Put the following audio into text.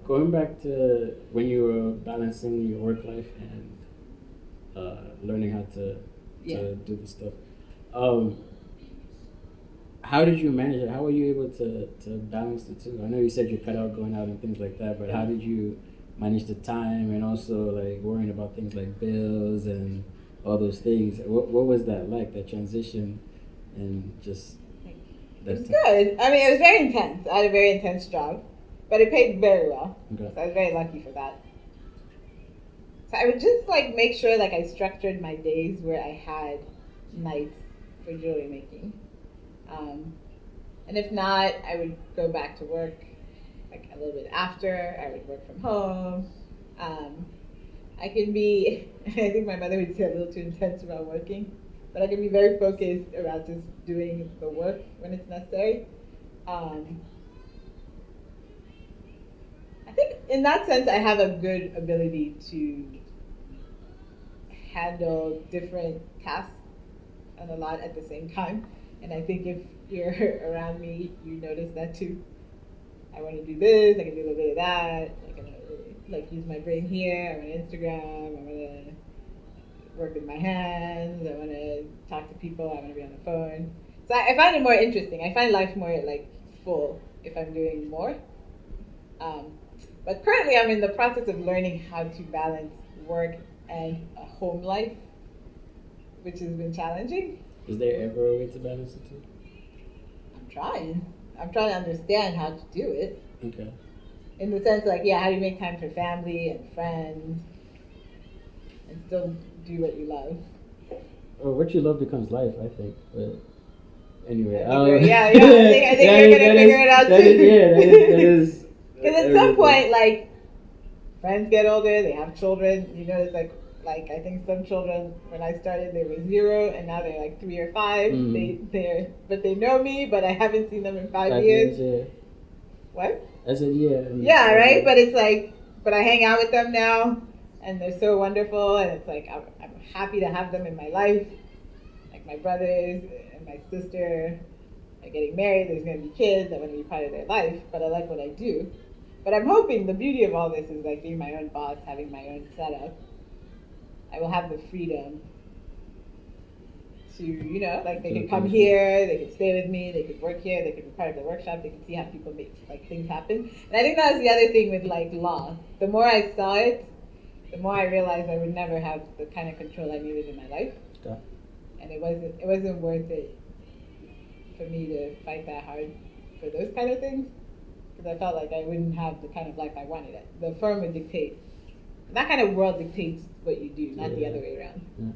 Going back to when you were balancing your work life and learning how Yeah. to do the stuff. Um, how did you manage it? How were you able to balance the two? I know you said you cut out going out and things like that, but how did you manage the time and also like worrying about things like bills and all those things? What was that like? That transition and just It was that time? good. I mean, it was very intense. I had a very intense job, but it paid very well. Okay. So I was very lucky for that. So I would just like make sure like I structured my days where I had nights for jewelry making. Um, and if not, I would go back to work like a little bit after. I would work from home. Um, I can be, I think my mother would say a little too intense about working, but I can be very focused about just doing the work when it's necessary. Um, I think in that sense, I have a good ability to handle different tasks and a lot at the same time. And I think if you're around me, you notice that too. I want to do this, I can do a little bit of that. I can like use my brain here. I want to Instagram. I want to work with my hands. I want to talk to people. I want to be on the phone. So I find it more interesting. I find life more like full if I'm doing more. Um, but currently, I'm in the process of learning how to balance work and a home life, which has been challenging. Is there ever a way to balance the two? I'm trying. I'm trying to understand how to do it. Okay. In the sense, like, yeah, how do you make time for family and friends and still do what you love? Well, what you love becomes life, I think. But anyway, yeah, yeah. I think you're gonna figure it out that too. is, yeah, that is. Because at some point, like, friends get older, they have children. You know, it's like I think some children when I started they were 0 and now they're like 3 or 5. But they know me, but I haven't seen them in 5 years. Yeah. What? I said yeah. Yeah, right. But it's like, but I hang out with them now, and they're so wonderful, and it's like I'm happy to have them in my life. Like my brothers and my sister are getting married. There's gonna be kids. I want to be part of their life, but I like what I do. But I'm hoping the beauty of all this is like being my own boss, having my own setup. I will have the freedom to, like they could come here, they could stay with me, they could work here, they could be part of the workshop, they could see how people make like things happen. And I think that was the other thing with like law. The more I saw it, the more I realized I would never have the kind of control I needed in my life. Okay. And it wasn't worth it for me to fight that hard for those kind of things. Because I felt like I wouldn't have the kind of life I wanted. The firm would dictate. That kind of world dictates what you do, not the other way around. Yeah.